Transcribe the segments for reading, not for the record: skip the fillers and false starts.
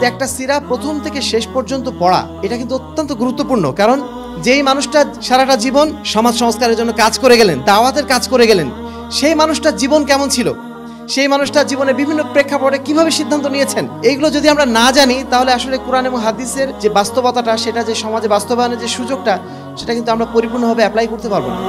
তো একটা সিরা প্রথম থেকে শেষ পর্যন্ত পড়া এটা কিন্তু অত্যন্ত গুরুত্বপূর্ণ। কারণ যেই মানুষটা সারাটা জীবন সমাজ সংস্কারের জন্য কাজ করে গেলেন, দাওয়াতের কাজ করে গেলেন, সেই মানুষটার জীবন কেমন ছিল, সেই মানুষটার জীবনে বিভিন্ন প্রেক্ষাপটে কিভাবে সিদ্ধান্ত নিয়েছেন, এইগুলো যদি আমরা না জানি তাহলে আসলে কোরআন এবং হাদিসের যে বাস্তবতাটা, সেটা যে সমাজে বাস্তবায়নের যে সুযোগটা, সেটা কিন্তু আমরা পরিপূর্ণভাবে অ্যাপ্লাই করতে পারবো না।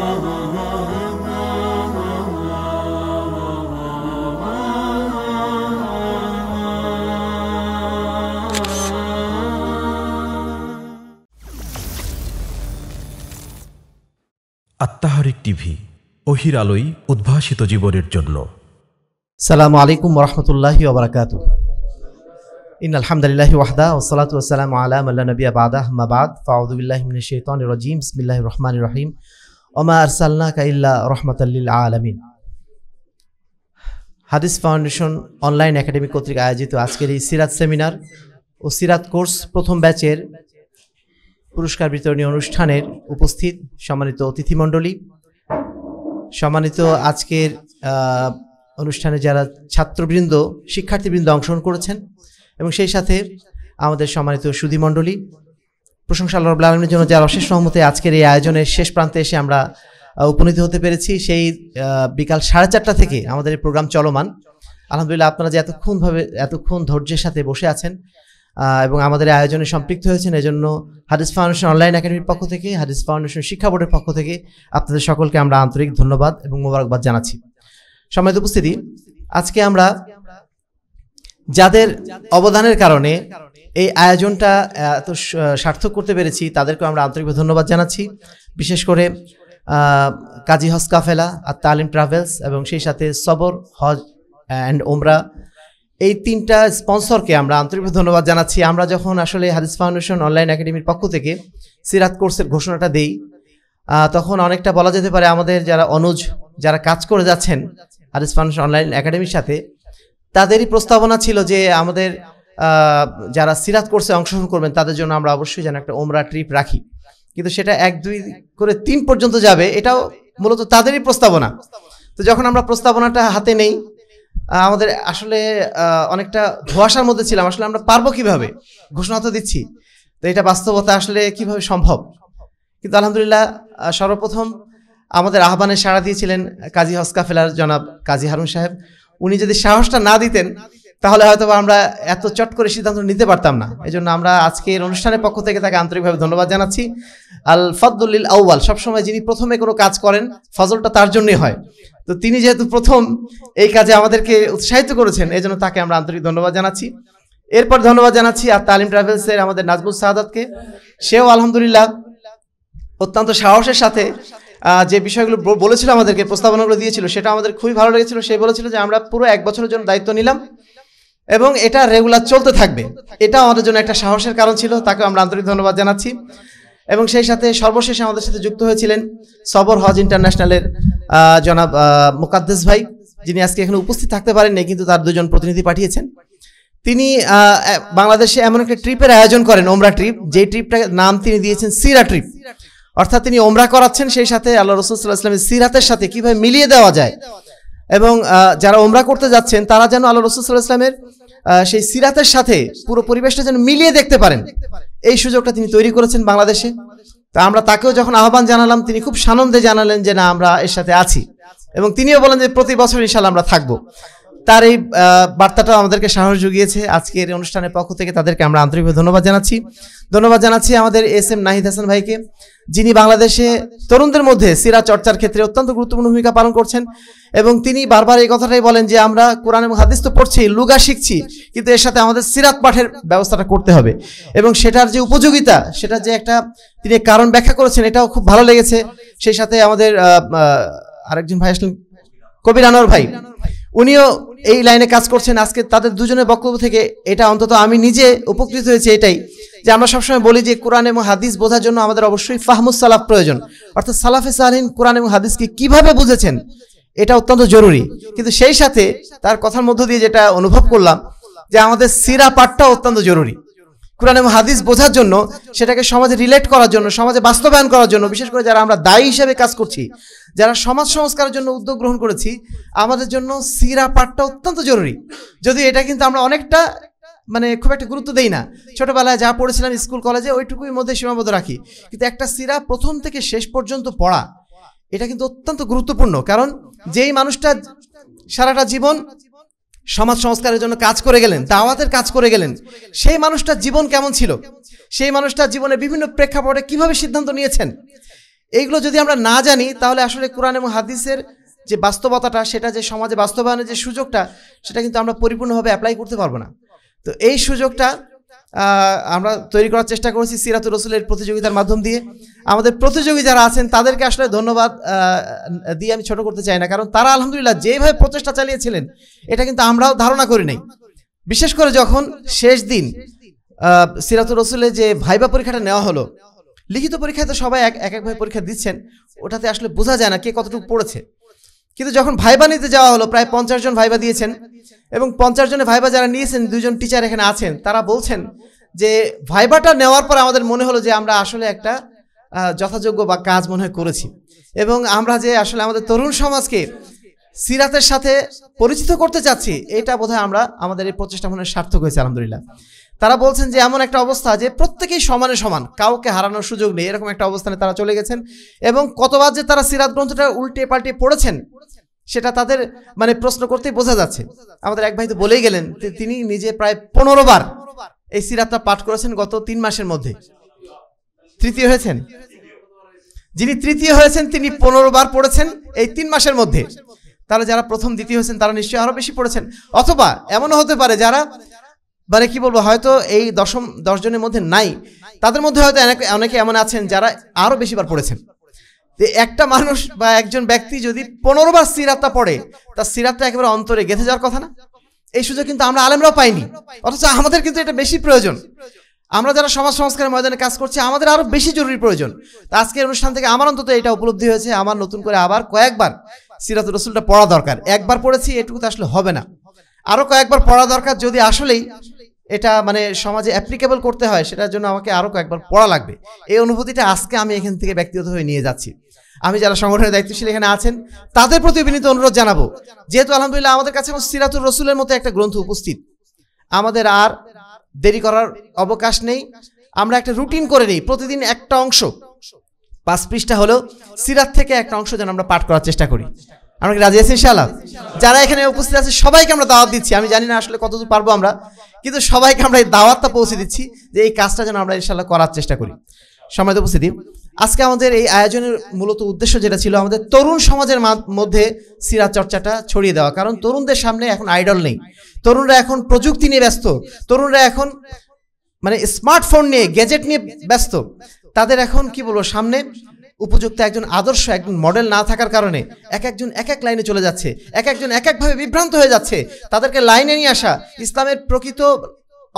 আত্মাহারিক টিভি, ওহির আলোয় উদ্ভাসিত জীবনের জন্য। আসসালামু আলাইকুম ওয়া রাহমাতুল্লাহি ওয়া বারাকাতুহু। ইন্নাল হামদুলিল্লাহি ওয়াহদা ওয়াসসালাতু ওয়াসসালামু আলা মান লা নাবিয়্যা বা'দা, আম্মা বা'দ, ফাআউযু বিল্লাহি মিনাশ শাইতানির রাজীম। বিসমিল্লাহির রহমানির রহিম। ওয়া মা আরসালনাকা ইল্লা রাহমাতাল লিল আলামিন। হাদিস ফাউন্ডেশন অনলাইন একাডেমি কর্তৃক আয়োজিত আজকের এই সিরাত সেমিনার ও সিরাত কোর্স প্রথম ব্যাচের পুরস্কার বিতরণী অনুষ্ঠানের উপস্থিত সম্মানিত অতিথিমণ্ডলী, সম্মানিত আজকের অনুষ্ঠানে যারা ছাত্রবৃন্দ, শিক্ষার্থীবৃন্দ অংশগ্রহণ করেছেন, এবং সেই সাথে আমাদের সম্মানিত সুধীমণ্ডলী, প্রশংসা আল্লাহ রাব্বুল আলামিনের জন্য, যার অশেষ রহমতে আজকের এই আয়োজনের শেষ প্রান্তে এসে আমরা উপনীত হতে পেরেছি। সেই বিকাল 4:30 থেকে আমাদের এই প্রোগ্রাম চলমান। আলহামদুলিল্লাহ, আপনারা যে এতক্ষণ ধৈর্যের সাথে বসে আছেন এবং আমাদের আয়োজনে সম্পৃক্ত হয়েছেন, এজন্য হাদিস ফাউন্ডেশন অনলাইন একাডেমির পক্ষ থেকে, হাদিস ফাউন্ডেশন শিক্ষা বোর্ডের পক্ষ থেকে আপনাদের সকলকে আমরা আন্তরিক ধন্যবাদ এবং মোবারকবাদ জানাচ্ছি। সম্মানিত উপস্থিতি, আজকে আমরা যাদের অবদানের কারণে এই আয়োজনটা এত সার্থক করতে পেরেছি, তাদেরকে আমরা আন্তরিকভাবে ধন্যবাদ জানাচ্ছি। বিশেষ করে কাজী হজ কাফেলা আর তালিম ট্রাভেলস এবং সেই সাথে সবর হজ অ্যান্ড ওমরা, এই তিনটা স্পন্সরকে আমরা আন্তরিকভাবে ধন্যবাদ জানাচ্ছি। আমরা যখন আসলে হাদিস ফাউন্ডেশন অনলাইন একাডেমির পক্ষ থেকে সিরাত কোর্সের ঘোষণাটা দেই, তখন অনেকটা বলা যেতে পারে আমাদের যারা অনুজ, যারা কাজ করে যাচ্ছেন হাদিস ফাউন্ডেশন অনলাইন একাডেমির সাথে, তাদেরই প্রস্তাবনা ছিল যে আমাদের যারা সিরাত কোর্সে অংশগ্রহণ করবেন তাদের জন্য আমরা অবশ্যই যেন একটা ওমরা ট্রিপ রাখি। কিন্তু সেটা 1, 2 করে 3 পর্যন্ত যাবে, এটাও মূলত তাদেরই প্রস্তাবনা। তো যখন আমরা প্রস্তাবনাটা হাতে নেই, আমাদের আসলে অনেকটা ধোঁয়াশার মধ্যে ছিলাম, আসলে আমরা পারবো কিভাবে, ঘোষণা তো দিচ্ছি, তো এটা বাস্তবতা আসলে কিভাবে সম্ভব। কিন্তু আলহামদুলিল্লাহ, সর্বপ্রথম আমাদের আহ্বানে সাড়া দিয়েছিলেন কাজী হজ কাফেলার জনাব কাজী হারুন সাহেব। উনি যদি সাহসটা না দিতেন তাহলে হয়তো আমরা এত চট করে সিদ্ধান্ত নিতে পারতাম না। এই জন্য আমরা আজকের অনুষ্ঠানের পক্ষ থেকে তাকে আন্তরিকভাবে ধন্যবাদ জানাচ্ছি। আল ফদলুল আউয়াল, সবসময় যিনি প্রথমে কোনো কাজ করেন ফজলটা তার জন্যই হয়। তো তিনি যেহেতু প্রথম এই কাজে আমাদেরকে উৎসাহিত করেছেন, এই জন্য তাকে আমরা আন্তরিক ধন্যবাদ জানাচ্ছি। এরপর ধন্যবাদ জানাচ্ছি আর তালিম ট্রাভেলসের আমাদের নাজমুল সাহাদাতকে। সেও আলহামদুলিল্লাহ অত্যন্ত সাহসের সাথে যে বিষয়গুলো বলেছিল, আমাদেরকে প্রস্তাবনাগুলো দিয়েছিল, সেটা আমাদের খুবই ভালো লেগেছিল। সে বলেছিল যে আমরা পুরো 1 বছরের জন্য দায়িত্ব নিলাম এবং এটা রেগুলার চলতে থাকবে। এটা আমাদের জন্য একটা সাহসের কারণ ছিল, তাকে আমরা আন্তরিক ধন্যবাদ জানাচ্ছি। এবং সেই সাথে সর্বশেষে আমাদের সাথে যুক্ত হয়েছিলেন সবর হজ ইন্টারন্যাশনালের জনাব মুকাদ্দেস ভাই, যিনি আজকে এখানে উপস্থিত থাকতে পারেননি, কিন্তু তার 2 জন প্রতিনিধি পাঠিয়েছেন। তিনি বাংলাদেশে এমন একটা ট্রিপের আয়োজন করেন, ওমরা ট্রিপ, যেই ট্রিপটার নাম তিনি দিয়েছেন সিরা ট্রিপ। অর্থাৎ তিনি ওমরা করাচ্ছেন, সেই সাথে আল্লাহ রাসূল সাল্লাল্লাহু আলাইহি ওয়াসাল্লামের সিরাতের সাথে কিভাবে মিলিয়ে দেওয়া যায়, এবং যারা ওমরা করতে যাচ্ছেন তারা যেন আল্লাহ রাসূল সাল্লাল্লাহু আলাইহি ওয়াসাল্লামের সেই সিরাতের সাথে পুরো পরিবেশটা যেন মিলিয়ে দেখতে পারেন, এই সুযোগটা তিনি তৈরি করেছেন বাংলাদেশে। তা আমরা তাকেও যখন আহ্বান জানালাম, তিনি খুব সানন্দে জানালেন যে না, আমরা এর সাথে আছি, এবং তিনিও বলেন যে প্রতি বছর ইনশাআল্লাহ আমরা থাকবো। তার এই বার্তাটা আমাদেরকে সাহস জুগিয়েছে। আজকের অনুষ্ঠানের পক্ষ থেকে তাদেরকে আমরা আন্তরিকভাবে ধন্যবাদ জানাচ্ছি আমাদের এস.এম. নাহিদ হাসান ভাইকে, যিনি বাংলাদেশে তরুণদের মধ্যে সিরাত চর্চার ক্ষেত্রে অত্যন্ত গুরুত্বপূর্ণ ভূমিকা পালন করছেন। এবং তিনি বারবার এই কথাটাই বলেন যে আমরা কোরআন এবং হাদিস তো পড়ছি, লুগা শিখছি, কিন্তু এর সাথে আমাদের সিরাত পাঠের ব্যবস্থাটা করতে হবে, এবং সেটার যে উপযোগিতা, সেটা যে একটা তিনি কারণ ব্যাখ্যা করেছেন, এটাও খুব ভালো লেগেছে। সেই সাথে আমাদের আরেকজন ভাই আসলেন, কবির আনোয়ার ভাই, উনিও এই লাইনে কাজ করছেন। আজকে তাদের 2 জনের বক্তব্য থেকে এটা অন্তত আমি নিজে উপকৃত হয়েছি, এটাই যে আমরা সবসময় বলি যে কোরআন এবং হাদিস বোঝার জন্য আমাদের অবশ্যই ফাহমুস সালাফ প্রয়োজন, অর্থাৎ সালাফে সালিহিন কোরআন এবং হাদিসকে কিভাবে বুঝেছেন এটা অত্যন্ত জরুরি। কিন্তু সেই সাথে তার কথার মধ্য দিয়ে যেটা অনুভব করলাম যে আমাদের সিরা পাঠটা অত্যন্ত জরুরি। কোরআন এবং হাদিস বোঝার জন্য, সেটাকে সমাজে রিলেট করার জন্য, সমাজে বাস্তবায়ন করার জন্য, বিশেষ করে যারা আমরা দায়ী হিসেবে কাজ করছি, যারা সমাজ সংস্কারের জন্য উদ্যোগ গ্রহণ করেছি, আমাদের জন্য সিরা পাঠটা অত্যন্ত জরুরি। যদি এটা কিন্তু আমরা অনেকটা মানে খুব একটা গুরুত্ব দেই না, ছোটবেলায় যা পড়েছিলাম স্কুল কলেজে ওইটুকুর মধ্যে সীমাবদ্ধ রাখি। কিন্তু একটা সিরা প্রথম থেকে শেষ পর্যন্ত পড়া এটা কিন্তু অত্যন্ত গুরুত্বপূর্ণ। কারণ যেই মানুষটা সারাটা জীবন সমাজ সংস্কারের জন্য কাজ করে গেলেন, দাওয়াতের কাজ করে গেলেন, সেই মানুষটার জীবন কেমন ছিল, সেই মানুষটার জীবনে বিভিন্ন প্রেক্ষাপটে কিভাবে সিদ্ধান্ত নিয়েছেন, এইগুলো যদি আমরা না জানি তাহলে আসলে কোরআন এবং হাদিসের যে বাস্তবতাটা, সেটা যে সমাজে বাস্তবায়নের যে সুযোগটা, সেটা কিন্তু আমরা পরিপূর্ণভাবে অ্যাপ্লাই করতে পারবো না। তো এই সুযোগটা আমরা তৈরি করার চেষ্টা করেছি সিরাতুর রাসূলের প্রতিযোগিতার মাধ্যম দিয়ে। আমাদের প্রতিযোগী যারা আছেন তাদেরকে আসলে ধন্যবাদ দিয়ে আমি ছোট করতে চাই না, কারণ তারা আলহামদুলিল্লাহ যেভাবে প্রচেষ্টা চালিয়েছিলেন এটা কিন্তু আমরাও ধারণা করি নাই। বিশেষ করে যখন শেষ দিন সিরাতুর রাসূলের যে ভাইবা পরীক্ষাটা নেওয়া হলো, লিখিত পরীক্ষায় তো সবাই একভাবে পরীক্ষা দিচ্ছেন, ওটাতে আসলে বোঝা যায় না কে কতটুকু পড়েছে। কিন্তু যখন ভাইবা নিতে যাওয়া হলো, প্রায় 50 জন ভাইবা দিয়েছেন, এবং 50 জনের ভাইবা যারা নিয়েছেন, 2 জন টিচার এখানে আছেন, তারা বলছেন যে ভাইবাটা নেওয়ার পর আমাদের মনে হলো যে আমরা আসলে একটা যথাযোগ্য বা কাজ মনে হয় করেছি, এবং আমরা যে আসলে আমাদের তরুণ সমাজকে সিরাতের সাথে পরিচিত করতে চাচ্ছি, এটা বোধহয় আমরা আমাদের এই প্রচেষ্টা মনে সার্থক হয়েছে আলহামদুলিল্লাহ। তারা বলছেন যে এমন একটা অবস্থা যে প্রত্যেকেই সমানে সমান, কাউকে হারানোর সুযোগ নেই, এরকম একটা অবস্থানে তারা চলে গেছেন। এবং কতবার যে তারা সিরাত গ্রন্থটা উল্টে পাল্টে পড়েছেন সেটা তাদের মানে প্রশ্ন করতেই বোঝা যাচ্ছে। আমাদের এক ভাই তো বলেই গেলেন তিনি নিজে প্রায় 15 বার এই সিরাতটা পাঠ করেছেন গত 3 মাসের মধ্যে। তৃতীয় হয়েছেন, যিনি তৃতীয় হয়েছেন তিনি 15 বার পড়েছেন এই 3 মাসের মধ্যে। তাহলে যারা প্রথম দ্বিতীয় হয়েছেন তারা নিশ্চয়ই আরো বেশি পড়েছেন। অথবা এমনও হতে পারে যারা মানে কি বলবো, হয়তো এই 10 জনের মধ্যে নাই, তাদের মধ্যে হয়তো অনেকে এমন আছেন যারা আরো বেশিবার পড়েছেন। একটা মানুষ বা একজন ব্যক্তি যদি 15 বার সিরাতটা পড়ে, তার সিরাতটা একেবারে অন্তরে গেঁথে যাওয়ার কথা না? এই সুযোগ কিন্তু আমরা আলেমরাও পাইনি, অথচ আমাদের কিন্তু এটা বেশি প্রয়োজন। আমরা যারা সমাজ সংস্কারের ময়দানে কাজ করছি আমাদের আরো বেশি জরুরি প্রয়োজন। তো আজকের অনুষ্ঠান থেকে আমার অন্তত এটা উপলব্ধি হয়েছে, আমার নতুন করে আবার কয়েকবার সিরাতুর রাসূলটা পড়া দরকার। একবার পড়েছি এটুকু তো আসলে হবে না, আরো কয়েকবার পড়া দরকার। যদি আসলেই এটা মানে সমাজে অ্যাপ্লিকেবল করতে হয়, সেটার জন্য আমাকে আরো কয়েকবার পড়া লাগবে। এই অনুভূতিটা আজকে আমি এখান থেকে ব্যক্তিগতভাবে নিয়ে যাচ্ছি। আমি যারা সংগঠনের দায়িত্বশীল এখানে আছেন তাদের প্রতি বিনীত অনুরোধ জানাবো, যেহেতু আলহামদুলিল্লাহ আমাদের কাছে সিরাতুর রাসূলের মতো একটা গ্রন্থ উপস্থিত, আমাদের আর দেরি করার অবকাশ নেই। আমরা একটা রুটিন করে নিই, প্রতিদিন একটা অংশ 5 পৃষ্ঠা হলেও সিরাত থেকে একটা অংশ যেন আমরা পাঠ করার চেষ্টা করি। আমরা কি রাজি আছি ইনশাআল্লাহ? যারা এখানে উপস্থিত আছে সবাইকে আমরা দাওয়াত দিচ্ছি। আমি জানি না আসলে কতদূর পারবো আমরা, কিন্তু সবাইকে আমরা এই দাওয়াতটা পৌঁছে দিচ্ছি যে এই কাজটা যেন আমরা ইনশাআল্লাহ করার চেষ্টা করি। সম্মানিত উপস্থিতি, আজকে আমাদের এই আয়োজনের মূলত উদ্দেশ্য যেটা ছিল, আমাদের তরুণ সমাজের মধ্যে সিরাত চর্চাটা ছড়িয়ে দেওয়া। কারণ তরুণদের সামনে এখন আইডল নেই, তরুণরা এখন প্রযুক্তি নিয়ে ব্যস্ত, তরুণরা এখন মানে স্মার্টফোন নিয়ে, গ্যাজেট নিয়ে ব্যস্ত। তাদের এখন কি বলবো, সামনে উপযুক্ত একজন আদর্শ, একজন মডেল না থাকার কারণে একজন এক লাইনে চলে যাচ্ছে, একজন একভাবে বিভ্রান্ত হয়ে যাচ্ছে। তাদেরকে লাইনে নিয়ে আসা, ইসলামের প্রকৃত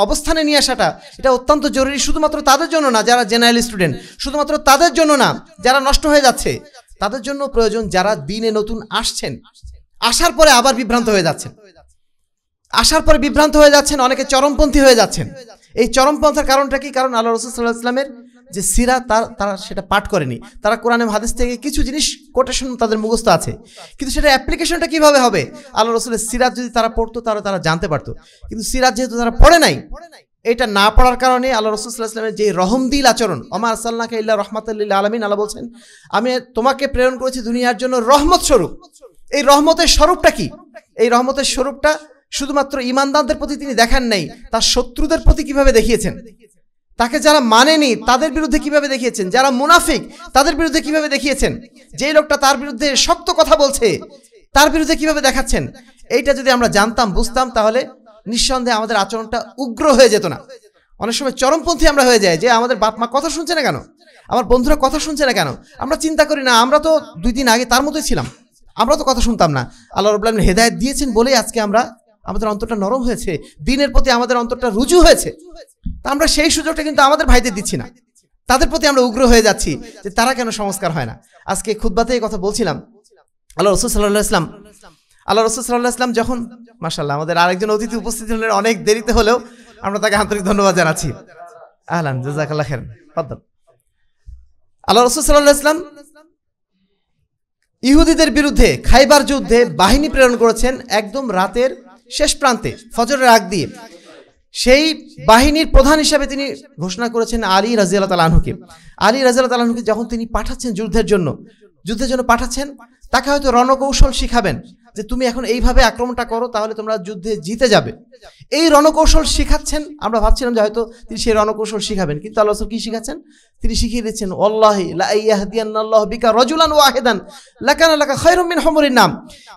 অবস্থানে নিয়ে আসাটা এটা অত্যন্ত জরুরি। শুধুমাত্র তাদের জন্য না যারা জেনারেল স্টুডেন্ট, শুধুমাত্র তাদের জন্য না যারা নষ্ট হয়ে যাচ্ছে, তাদের জন্য প্রয়োজন যারা দিনে নতুন আসছেন, আসার পরে আবার বিভ্রান্ত হয়ে যাচ্ছেন, অনেকে চরমপন্থী হয়ে যাচ্ছেন। এই চরমপন্থার কারণটা কি? কারণ আল্লাহ রাসূল সাল্লাল্লাহু আলাইহি ওয়াসাল্লামের যে সিরাত তারা সেটা পাঠ করেনি। তারা কোরআন এবং হাদিস থেকে কিছু জিনিস কোটেশন তাদের মুখস্থ আছে, কিন্তু সেটা অ্যাপ্লিকেশনটা কিভাবে হবে? আল্লাহ রাসূলের সিরাত যদি তারা পড়তো তাহলে তারা জানতে পারতো, কিন্তু সিরাত যেহেতু তারা পড়ে নাই, এটা না পড়ার কারণে আল্লাহ রাসূল সাল্লাল্লাহু আলাইহি ওয়াসাল্লামের যে রহমদিল আচরণ, ওমা আরসালনাকা ইল্লা রাহমাতাল লিল আলামিন, আল্লাহ বলছেন আমি তোমাকে প্রেরণ করেছি দুনিয়ার জন্য রহমত স্বরূপ। এই রহমতের স্বরূপটা কি? এই রহমতের স্বরূপটা শুধুমাত্র ঈমানদারদের প্রতি তিনি দেখান নাই, তার শত্রুদের প্রতি কিভাবে দেখিয়েছেন, তাকে যারা মানেনি তাদের বিরুদ্ধে কিভাবে দেখিয়েছেন, যারা মুনাফিক তাদের বিরুদ্ধে কিভাবে দেখিয়েছেন, যে লোকটা তার বিরুদ্ধে শক্ত কথা বলছে তার বিরুদ্ধে কিভাবে দেখাচ্ছেন। এইটা যদি আমরা জানতাম, বুঝতাম, তাহলে নিঃসন্দেহে আমাদের আচরণটা উগ্র হয়ে যেত না। অনেক সময় চরমপন্থী আমরা হয়ে যাই, যে আমাদের বাপ মা কথা শুনছে না কেন, আমার বন্ধুরা কথা শুনছে না কেন, আমরা চিন্তা করি না আমরা তো 2 দিন আগে তার মতোই ছিলাম, আমরা তো কথা শুনতাম না। আল্লাহ রাব্বুল আলামিন হেদায়েত দিয়েছেন বলেই আজকে আমাদের অন্তরটা নরম হয়েছে, দ্বীনের প্রতি আমাদের অন্তরটা রুজু হয়েছে। তা আমরা সেই সুযোগটা কিন্তু আমাদের ভাইদের দিচ্ছি না, তাদের প্রতি আমরা উগ্র হয়ে যাচ্ছি যে তারা কেন সংস্কার হয় না। আজকে খুতবাতে এই কথা বলছিলাম, আল্লাহ রাসূল সাল্লাল্লাহু আলাইহি ওয়াসাল্লাম যখন, মাশাআল্লাহ আমাদের আরেকজন অতিথি উপস্থিত হলেন অনেক দেরিতে হলেও আমরা তাকে আন্তরিক ধন্যবাদ জানাচ্ছি। আহলান, জাযাকাল্লাহ খাইরান, ফাদ্দাল। আল্লাহ রাসূল সাল্লাল্লাহু আলাইহি ওয়াসাল্লাম ইহুদিদের বিরুদ্ধে খাইবার যুদ্ধে বাহিনী প্রেরণ করেছেন একদম রাতের শেষ প্রান্তে, ফজরের আগ দিয়ে। সেই বাহিনীর প্রধান হিসাবে তিনি ঘোষণা করেছেন আলী রাদিয়াল্লাহু তাআলা আনহুকে। আলী রাদিয়াল্লাহু তাআলা আনহুকে যখন তিনি পাঠাচ্ছেন যুদ্ধের জন্য পাঠাচ্ছেন, তাকে হয়তো রণকৌশল শিখাবেন যে তুমি এখন এইভাবে আক্রমণটা করো, তাহলে তোমরা যুদ্ধে জিতে যাবে। এই রণকৌশল শিখাচ্ছেন। আমরা ভাবছিলাম যে হয়তো তিনি সেই রণকৌশল শিখাবেন, কিন্তু আল্লাহ রাসূল কি শিখাচ্ছেন? তিনি শিখিয়ে দিচ্ছেন ওয়াল্লাহি লা ইয়াহদিয়ান্নাল্লাহু বিকা রাজুলান ওয়াহিদান লাকানা লাকা খায়রুম মিন হুমুরিন নাম।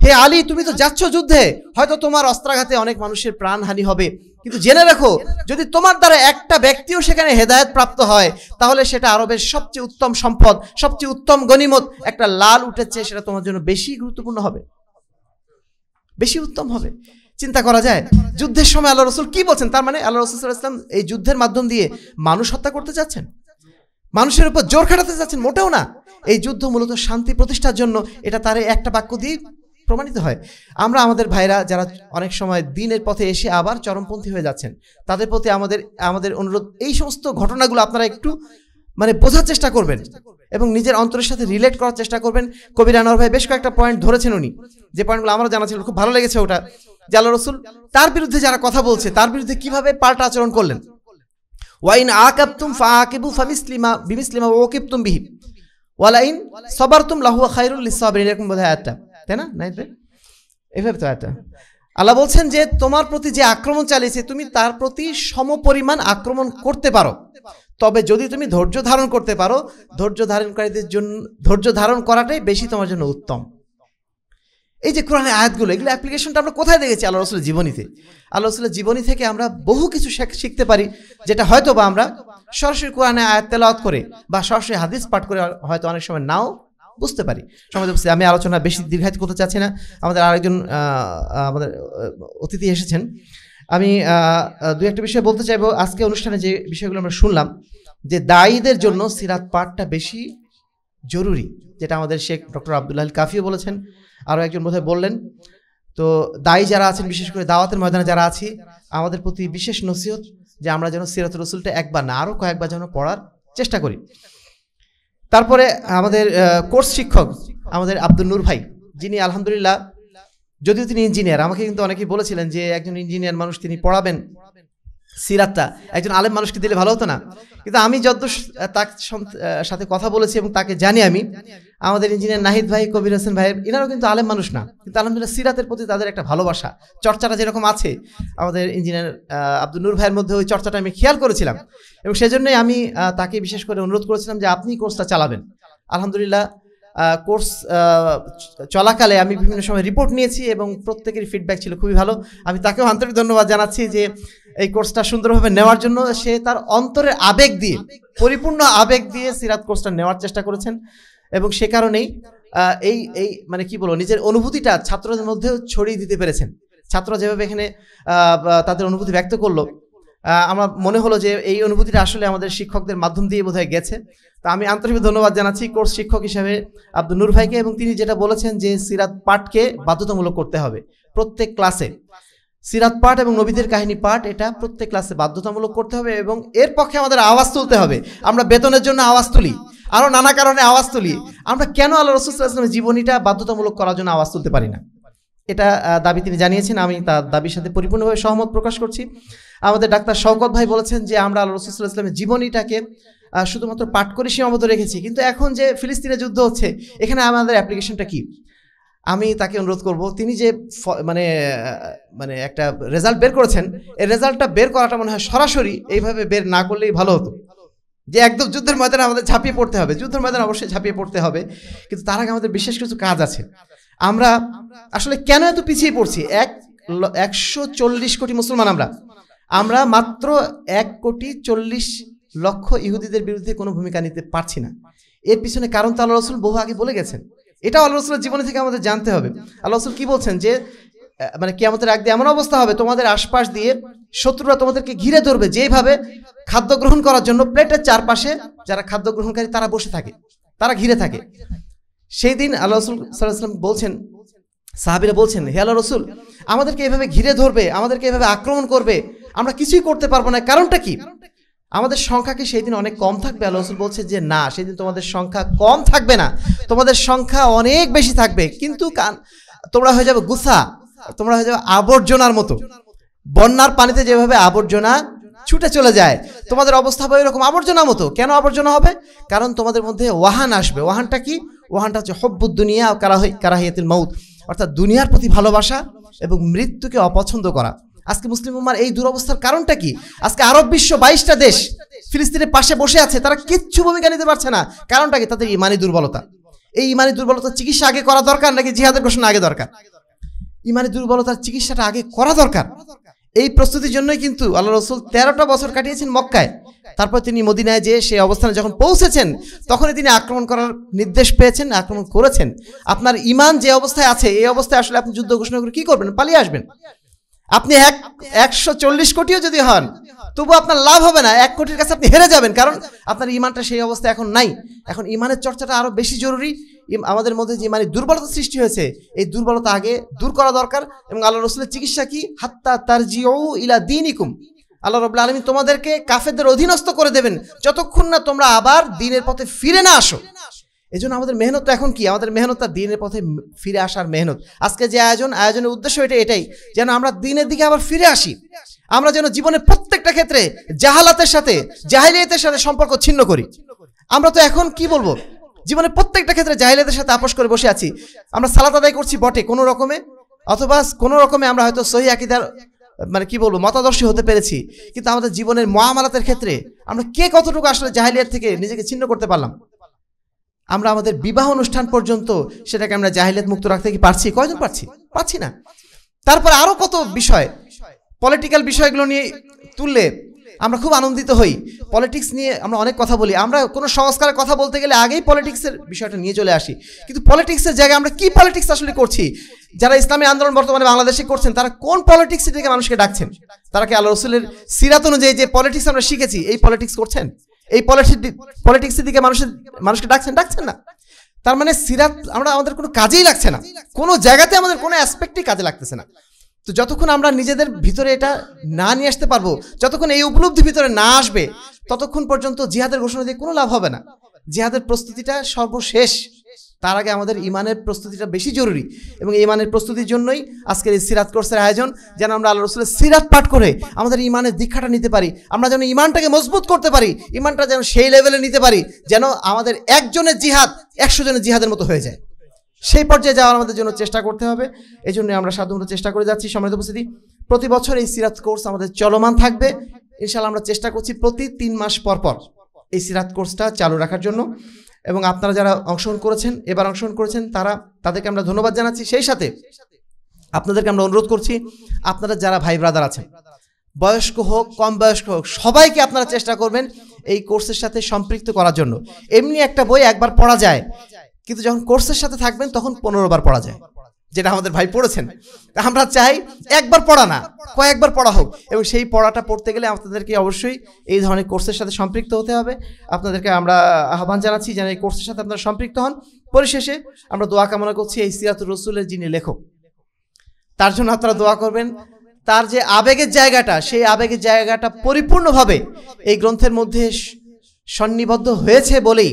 হে আলী, তুমি তো যাচ্ছ যুদ্ধে, হয়তো তোমার অস্ত্রাঘাতে অনেক মানুষের প্রাণহানি হবে, কিন্তু জেনে রাখো যদি তোমার দ্বারা একটা ব্যক্তিও সেখানে হেদায়েত প্রাপ্ত হয়, তাহলে সেটা আরবের সবচেয়ে উত্তম সম্পদ, সবচেয়ে উত্তম গনিমত, একটা লাল উঠেছে, সেটা তোমার জন্য বেশি গুরুত্বপূর্ণ হবে, বেশি উত্তম হবে। চিন্তা করা যায় যুদ্ধের সময় আল্লাহ রাসূল কি বলছেন। তার মানে আল্লাহ রাসূল সাল্লাল্লাহু আলাইহি ওয়াসাল্লাম এই যুদ্ধের মাধ্যম দিয়ে মানুষ হত্যা করতে যাচ্ছেন, মানুষের উপর জোর খাটাতে যাচ্ছেন? মোটেও না। এই যুদ্ধ মূলত শান্তি প্রতিষ্ঠার জন্য, এটা তার একটা বাক্য দিয়ে প্রমাণিত হয়। আমরা আমাদের ভাইরা যারা অনেক সময় দিনের পথে এসে আবার চরমপন্থী হয়ে যাচ্ছেন, তাদের প্রতি আমাদের অনুরোধ, এই সমস্ত ঘটনাগুলো আপনারা একটু বোঝার চেষ্টা করবেন এবং নিজের অন্তরের সাথে রিলেট করার চেষ্টা করবেন। কবির আনোয়ার ভাই বেশ কয়েকটা পয়েন্ট ধরেছেন, উনি যে পয়েন্টগুলো আমারও জানা ছিল, খুব ভালো লেগেছে ওটা, যে আল্লাহ রাসূল তার বিরুদ্ধে যারা কথা বলছে তার বিরুদ্ধে কিভাবে পাল্টা আচরণ করলেন। ওয়াইন আকাবতুম ফাআকিবু বিমিসলি মা উকিবতুম বিহি ওয়ালাইন সাবারতুম লাহু খায়রুল লিসাবিরিন, এরকম বোধহয় আয়াতটা, তাই না? নাই ভাই, এভাবে তো আয়াতটা। আল্লাহ বলছেন যে তোমার প্রতি যে আক্রমণ চালিয়েছে, তুমি তার প্রতি সমপরিমাণ আক্রমণ করতে পারো, তবে যদি তুমি ধৈর্য ধারণ করতে পারো, ধৈর্য ধারণ করাটাই বেশি তোমার জন্য উত্তম। এই যে কোরআনের আয়াতগুলো, এগুলো অ্যাপ্লিকেশনটা আমরা কোথায় দেখেছি? আল্লাহ রাসূলের জীবনীতে। আল্লাহ রাসূলের জীবনী থেকে আমরা বহু কিছু শিখতে পারি, যেটা হয়তো বা আমরা সরাসরি কোরআনের আয়াত তেলাওয়াত করে বা সরাসরি হাদিস পাঠ করে হয়তো অনেক সময় নাও বুঝতে পারি। আমি আলোচনা বেশি দীর্ঘায়িত করতে চাচ্ছি না। আমাদের আরেকজন আমাদের অতিথি এসেছেন। আমি দু একটা বিষয় বলতে চাইবো। আজকে অনুষ্ঠানে যে বিষয়গুলো আমরা শুনলাম, যে দায়ীদের জন্য সিরাত পাঠটা বেশি জরুরি, যেটা আমাদের শেখ ডক্টর আব্দুল্লাহ আল কাফিও বলেছেন, আরও একজন বোধহয় বললেন। তো দায়ী যারা আছেন, বিশেষ করে দাওয়াতের ময়দানে যারা আছি, আমাদের প্রতি বিশেষ নসিহত যে আমরা যেন সিরাতুর রাসূলটা একবার না আরও কয়েকবার যেন পড়ার চেষ্টা করি। তারপরে আমাদের কোর্স শিক্ষক আমাদের আব্দুল নূর ভাই, যিনি আলহামদুলিল্লাহ, যদিও তিনি ইঞ্জিনিয়ার, আমাকে কিন্তু অনেকেই বলেছিলেন যে একজন ইঞ্জিনিয়ার মানুষ তিনি পড়াবেন সিরাতটা, একজন আলেম মানুষকে দিলে ভালো হতো না? কিন্তু আমি যতদূর তার সাথে কথা বলেছি এবং তাকে জানি, আমি আমাদের ইঞ্জিনিয়ার নাহিদ ভাই, কবির হোসেন ভাইয়ের, এনারাও কিন্তু আলেম মানুষ না, কিন্তু আলহামদুলিল্লাহ সিরাতের প্রতি তাদের একটা ভালোবাসা, চর্চাটা যেরকম আছে আমাদের ইঞ্জিনিয়ার আব্দুল নূর ভাইয়ের মধ্যে, ওই চর্চাটা আমি খেয়াল করেছিলাম এবং সেজন্যই আমি তাকে বিশেষ করে অনুরোধ করেছিলাম যে আপনি কোর্সটা চালাবেন। আলহামদুলিল্লাহ কোর্স চলাকালে আমি বিভিন্ন সময় রিপোর্ট নিয়েছি এবং প্রত্যেকেরই ফিডব্যাক ছিল খুবই ভালো। আমি তাকেও আন্তরিক ধন্যবাদ জানাচ্ছি যে এই কোর্সটা সুন্দরভাবে নেওয়ার জন্য। সে তার অন্তরের আবেগ দিয়ে, পরিপূর্ণ আবেগ দিয়ে সিরাত কোর্সটা নেওয়ার চেষ্টা করেছেন এবং সে কারণেই এই কি বলবো, নিজের অনুভূতিটা ছাত্রদের মধ্যেও ছড়িয়ে দিতে পেরেছেন। ছাত্ররা যেভাবে এখানে তাদের অনুভূতি ব্যক্ত করলো, আমার মনে হলো যে এই অনুভূতিটা আসলে আমাদের শিক্ষকদের মাধ্যম দিয়ে বোধহয় গেছে। তা আমি আন্তরিক ধন্যবাদ জানাচ্ছি কোর্স শিক্ষক হিসেবে আব্দুল নূর ভাইকে, এবং তিনি যেটা বলেছেন যে সিরাত পাঠকে বাধ্যতামূলক করতে হবে প্রত্যেক ক্লাসে। সিরাত পাঠ এবং নবীদের কাহিনী পাঠ, এটা প্রত্যেক ক্লাসে বাধ্যতামূলক করতে হবে এবং এর পক্ষে আমাদের আওয়াজ তুলতে হবে। আমরা বেতনের জন্য আওয়াজ তুলি, আরও নানা কারণে আওয়াজ তুলি, আমরা কেন আল্লাহ রাসূল সাল্লাল্লাহু আলাইহি ওয়াসাল্লামের জীবনীটা বাধ্যতামূলক করার জন্য আওয়াজ তুলতে পারি না? এটা দাবি তিনি জানিয়েছেন, আমি তার দাবির সাথে পরিপূর্ণভাবে সহমত প্রকাশ করছি। আমাদের ডাক্তার শওকত ভাই বলেছেন যে আমরা আল্লাহ রাসূল সাল্লাল্লাহু আলাইহি ওয়াসাল্লামের জীবনীটাকে শুধুমাত্র পাঠ করে সীমাবদ্ধ রেখেছি, কিন্তু এখন যে ফিলিস্তিনে যুদ্ধ হচ্ছে, এখানে আমাদের অ্যাপ্লিকেশনটা কি? আমি তাকে অনুরোধ করব, তিনি যে একটা রেজাল্ট বের করেছেন, এই রেজাল্টটা বের করাটা মনে হয় সরাসরি এইভাবে বের না করলেই ভালো হতো, যে একদম যুদ্ধের ময়দানে আমাদের ঝাঁপিয়ে পড়তে হবে। যুদ্ধের ময়দানে অবশ্যই ঝাঁপিয়ে পড়তে হবে, কিন্তু তার আগে আমাদের বিশেষ কিছু কাজ আছে। আমরা আসলে কেন এত পিছিয়ে পড়ছি? 140 কোটি মুসলমান আমরা মাত্র 1,40,00,000 ইহুদিদের বিরুদ্ধে কোনো ভূমিকা নিতে পারছি না। এর পিছনে কারণ তো আল্লাহ রাসূল বহু আগে বলে গেছেন। এটা আল্লাহ রাসূলের জীবনী থেকে আমাদের জানতে হবে। আল্লাহ রাসূল কি বলছেন যে কিয়ামতের আগ দিয়ে এমন অবস্থা হবে, তোমাদের আশপাশ দিয়ে শত্রুরা তোমাদেরকে ঘিরে ধরবে, যেভাবে খাদ্য গ্রহণ করার জন্য প্লেটের চারপাশে যারা খাদ্য গ্রহণকারী তারা বসে থাকে, তারা ঘিরে থাকে। সেই দিন আল্লাহ রাসূল সাল্লাল্লাহু আলাইহি ওয়াসাল্লাম বলছেন, সাহাবীরা বলছেন, হে আল্লাহ রাসূল, আমাদেরকে এভাবে ঘিরে ধরবে, আমাদেরকে এভাবে আক্রমণ করবে, আমরা কিছুই করতে পারবো না, কারণটা কি? আমাদের সংখ্যা কি সেই দিন অনেক কম থাকবে? আল্লাহ রাসূল বলছে যে না, সেদিন তোমাদের সংখ্যা কম থাকবে না, তোমাদের সংখ্যা অনেক বেশি থাকবে, কিন্তু তোমরা হয়ে যাবে গুসা, তোমরা হয়ে যাবে আবর্জনার মতো। বন্যার পানিতে যেভাবে আবর্জনা ছুটে চলে যায়, তোমাদের অবস্থা হবে এরকম আবর্জনা মতো। কেন আবর্জনা হবে? কারণ তোমাদের মধ্যে ওয়াহান আসবে। ওয়াহানটা কি? ওয়াহানটা হচ্ছে হব্বুদ দুনিয়া ও কারাহিয়াতুল মাউত, অর্থাৎ দুনিয়ার প্রতি ভালোবাসা এবং মৃত্যুকে অপছন্দ করা। আজকে মুসলিম উম্মার এই দুরবস্থার কারণটা কি? আজকে আরব বিশ্ব 22টা দেশ ফিলিস্তিনের পাশে বসে আছে, তারা কিচ্ছু ভূমিকা নিতে পারছে না। কারণটা কি? তাদের ইমানি দুর্বলতা। এই ইমানি দুর্বলতার চিকিৎসা আগে করা দরকার নাকি জিহাদের ঘোষণা আগে দরকার? ইমানি দুর্বলতার চিকিৎসাটা আগে করা দরকার। এই প্রস্তুতির জন্যই কিন্তু আল্লাহ রসুল 13টা বছর কাটিয়েছেন মক্কায়। তারপর তিনি মদিনায় যেয়ে সেই অবস্থানে যখন পৌঁছেছেন তখনই তিনি আক্রমণ করার নির্দেশ পেয়েছেন, আক্রমণ করেছেন। আপনার ইমান যে অবস্থায় আছে এই অবস্থায় আসলে আপনি যুদ্ধ ঘোষণা করে কি করবেন? পালিয়ে আসবেন। আপনি 140 কোটিও যদি হন তবু আপনার লাভ হবে না। 1 কোটির কাছে আপনি হেরে যাবেন, কারণ আপনার ইমানটা সেই অবস্থায় এখন নাই। এখন ইমানের চর্চাটা আরো বেশি জরুরি। আমাদের মধ্যে যে মানে দুর্বলতা সৃষ্টি হয়েছে এই দুর্বলতা আগে দূর করা দরকার। এবং আল্লাহ রসুলের চিকিৎসা কি? হাত্তা তারজিউ ইলা দীনিকুম, আল্লাহ রাব্বুল আলামিন তোমাদেরকে কাফেরদের অধীনস্থ করে দেবেন যতক্ষণ না তোমরা আবার দ্বীনের পথে ফিরে না আসো। এই জন্য আমাদের মেহনতটা এখন কি? আমাদের মেহনতটা দ্বীনের পথে ফিরে আসার মেহনত। আজকে যে আয়োজনের উদ্দেশ্য এটাই যেন আমরা দ্বীনের দিকে আবার ফিরে আসি। আমরা যেন জীবনের প্রত্যেকটা ক্ষেত্রে জাহালাতের সাথে জাহিলিয়াতের সাথে সম্পর্ক ছিন্ন করি। আমরা তো এখন কি বলবো, জীবনের প্রত্যেকটা ক্ষেত্রে জাহিলিয়াতের সাথে আপোষ করে বসে আছি। আমরা সালাত আদায় করছি বটে কোনো রকমে, অথবা কোনো রকমে আমরা হয়তো সহিহ আকীদার মানে কি বলবো মতাদর্শী হতে পেরেছি, কিন্তু আমাদের জীবনের মুআমালাতের ক্ষেত্রে আমরা কে কতটুকু আসলে জাহিলিয়াত থেকে নিজেকে ছিন্ন করতে পারলাম? আমরা আমাদের বিবাহ অনুষ্ঠান পর্যন্ত সেটাকে আমরা জাহিলিয়াত মুক্ত রাখতে কি পারছি? কয়জন পারছি না। তারপরে আরো কত বিষয়, পলিটিক্যাল বিষয়গুলো নিয়ে তুললে আমরা খুব আনন্দিত হই। পলিটিক্স নিয়ে আমরা অনেক কথা বলি, আমরা কোনো সংস্কারের কথা বলতে গেলে আগেই পলিটিক্সের বিষয়টা নিয়ে চলে আসি। কিন্তু পলিটিক্সের জায়গায় আমরা কি পলিটিক্স আসলে করছি? যারা ইসলামী আন্দোলন বর্তমানে বাংলাদেশে করছেন তারা কোন পলিটিক্স থেকে মানুষকে ডাকছেন? তারা কি আল্লাহ রাসূলের সিরাত অনুযায়ী যে পলিটিক্স আমরা শিখেছি এই পলিটিক্স করছেন? এই পলিটিক্সের দিকে মানুষকে ডাকছেন না। তার মানে সিরাত আমাদের কোনো কাজেই লাগছে না, কোনো জায়গাতে আমাদের কোনো অ্যাসপেক্টই কাজে লাগতেছে না। তো যতক্ষণ আমরা নিজেদের ভিতরে এটা না নিয়ে আসতে পারবো, যতক্ষণ এই উপলব্ধি ভিতরে না আসবে, ততক্ষণ পর্যন্ত জিহাদের ঘোষণা দিয়ে কোনো লাভ হবে না। জিহাদের প্রস্তুতিটা সর্বশেষ, তার আগে আমাদের ইমানের প্রস্তুতিটা বেশি জরুরি। এবং এই ইমানের প্রস্তুতির জন্যই আজকের এই সিরাত কোর্সের আয়োজন, যেন আমরা আল্লাহ রাসূলের সিরাত পাঠ করে আমাদের ইমানের দীক্ষাটা নিতে পারি। আমরা যেন ইমানটাকে মজবুত করতে পারি, ইমানটা যেন সেই লেভেলে নিতে পারি যেন আমাদের একজনের জিহাদ 100 জনের জিহাদের মতো হয়ে যায়। সেই পর্যায়ে যাওয়ার আমাদের জন্য চেষ্টা করতে হবে। এই জন্য আমরা সাধ্যমতো চেষ্টা করে যাচ্ছি। সম্মানিত উপস্থিতি, প্রতি বছর এই সিরাত কোর্স আমাদের চলমান থাকবে ইনশাআল্লাহ। আমরা চেষ্টা করছি প্রতি 3 মাস পর এই সিরাত কোর্সটা চালু রাখার জন্য। এবং আপনারা যারা অংশগ্রহণ করেছেন তাদেরকে আমরা ধন্যবাদ জানাচ্ছি। সেই সাথে আপনাদেরকে আমরা অনুরোধ করছি, আপনারা যারা ভাই ব্রাদার আছেন, বয়স্ক হোক কম বয়স্ক হোক, সবাইকে আপনারা চেষ্টা করবেন এই কোর্সের সাথে সম্পৃক্ত করার জন্য। এমনি একটা বই একবার পড়া যায়, কিন্তু যখন কোর্সের সাথে থাকবেন তখন 15 বার পড়া যায়, যেটা আমাদের ভাই পড়েছেন। আমরা চাই একবার পড়া না, কয়েকবার পড়া হোক। এবং সেই পড়াটা পড়তে গেলে আপনাদেরকে অবশ্যই এই ধরনের কোর্সের সাথে সম্পৃক্ত হতে হবে। আপনাদেরকে আমরা আহ্বান জানাচ্ছি যেন এই কোর্সের সাথে আপনারা সম্পৃক্ত হন। পরিশেষে আমরা দোয়া কামনা করছি এই সিরাতুর রাসূলের যিনি লেখক, তার জন্য আপনারা দোয়া করবেন। তার যে আবেগের জায়গাটা, সেই আবেগের জায়গাটা পরিপূর্ণভাবে এই গ্রন্থের মধ্যে সন্নিবদ্ধ হয়েছে বলেই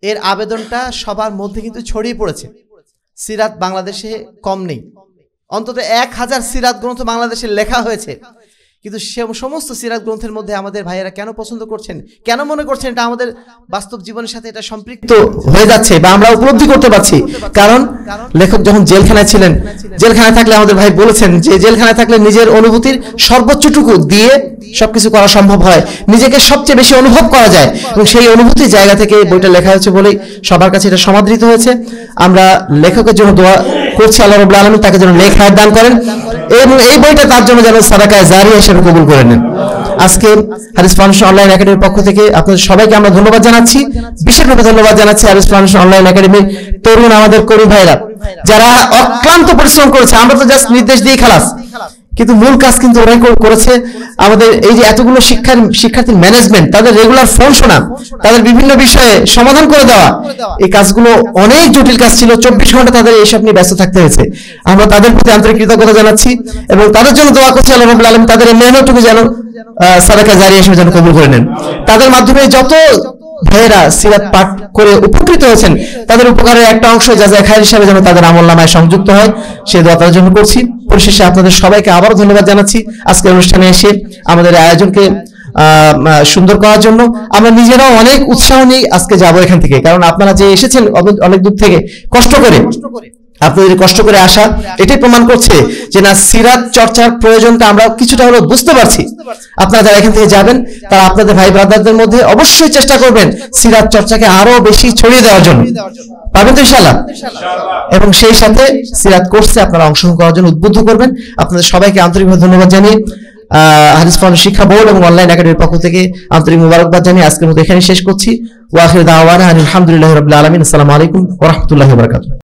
এর আবেদনটা সবার মধ্যে কিন্তু ছড়িয়ে পড়েছে। সিরাত বাংলাদেশে কম নেই, অন্তত 1000 সিরাত গ্রন্থ বাংলাদেশে লেখা হয়েছে। কিন্তু সমস্ত সিরাত গ্রন্থের মধ্যে আমাদের ভাইয়েরা কেন পছন্দ করছেন, কেন মনে করছেন এটা আমাদের বাস্তব জীবনের সাথে এটা সম্পৃক্ত হয়ে যাচ্ছে বা আমরা উপলব্ধি করতে পারছি? কারণ লেখক যখন জেলখানায় ছিলেন, জেলখানায় থাকলে আমাদের ভাই বলেছেন যে জেলখানায় থাকলে নিজের অনুভূতির সর্বোচ্চটুকু দিয়ে সবকিছু করা সম্ভব হয়, নিজেকে সবচেয়ে বেশি অনুভব করা যায়। এবং সেই অনুভূতির জায়গা থেকে বইটা লেখা হয়েছে বলেই সবার কাছে এটা সমাদৃত হয়েছে। আমরা লেখকের জন্য দোয়া করছি, আল্লাহ রাব্বুল আলামিন তাকে যেন নেক হায়াত দান করেন এবং এই বইটা তার জন্য যেন সাদাকায়ে জারিয়া হিসেবে কবুল করে নেন। আজকে হাদিস ফাউন্ডেশন অনলাইন একাডেমির পক্ষ থেকে আপনাদের সবাইকে আমরা ধন্যবাদ জানাচ্ছি। বিশেষভাবে ধন্যবাদ জানাচ্ছি হাদিস ফাউন্ডেশন অনলাইন একাডেমির তরুণ আমাদের কর্মী ভাইরা, যারা অক্লান্ত পরিশ্রম করেছে। আমরা তো জাস্ট নির্দেশ দিয়ে খালাস, কিন্তু মূল কাজ কিন্তু ওরাই করেছে। আমাদের এই যে এতগুলো শিক্ষার্থীর ম্যানেজমেন্ট, তাদের রেগুলার ফোন শোনা, তাদের বিভিন্ন বিষয়ে সমাধান করে দেওয়া, এই কাজগুলো অনেক জটিল কাজ ছিল। 24 ঘন্টা তাদের এইসব নিয়ে ব্যস্ত থাকতে হয়েছে। আমরা তাদের প্রতি আন্তরিক কৃতজ্ঞতা জানাচ্ছি এবং তাদের জন্য দোয়া করছি আল্লাহ রাব্বুল আলামিন তাদের এই মেহনতটুকু যেন সাদাকা জারিয়া হিসেবে যেন কবুল করে নেন। তাদের মাধ্যমে যত ভাইয়েরা সিরাত পাঠ করে উপকৃত হয়েছেন, তাদের উপকারের একটা অংশ জাযায়ে খায়র হিসেবে যেন তাদের আমলনামায় সংযুক্ত হয়, সেই দোয়া তাদের জন্য করছি। পরিশেষে আপনাদের সবাইকে আবারও ধন্যবাদ জানাচ্ছি আজকের অনুষ্ঠানে এসে আমাদের আয়োজনকে সুন্দর করার জন্য। আমরা নিজেরাও অনেক উৎসাহ নিয়ে আজকে যাব এখান থেকে, কারণ আপনারা যে এসেছেন অনেক দূর থেকে কষ্ট করে, আপনাদের কষ্ট করে আসা এটাই প্রমাণ করছে যে না, সিরাত চর্চার প্রয়োজনটা আমরা কিছুটা হলেও বুঝতে পারছি। আপনারা যারা এখান থেকে যাবেন তারা আপনাদের ভাই ব্রাদারদের মধ্যে অবশ্যই চেষ্টা করবেন সিরাত চর্চাকে আরো বেশি ছড়িয়ে দেওয়ার জন্য। পাবেন তো ইনশাআল্লাহ? এবং সেই সাথে সিরাত কোর্সে আপনারা অংশগ্রহণ করার জন্য উদ্বুদ্ধ করবেন। আপনাদের সবাইকে আন্তরিকভাবে ধন্যবাদ জানিয়ে হাদিস ফাউন্ডেশন শিক্ষা বোর্ড এবং অনলাইন একাডেমির পক্ষ থেকে আন্তরিক মুবারকবাদ জানিয়ে আজকের মতো এখানে শেষ করছি। ওয়া আখিরু দাওয়ানা আলহামদুলিল্লাহি রাব্বিল আলামিন। আসসালামু আলাইকুম ওয়া রাহমাতুল্লাহি ওয়া বারাকাতুহু।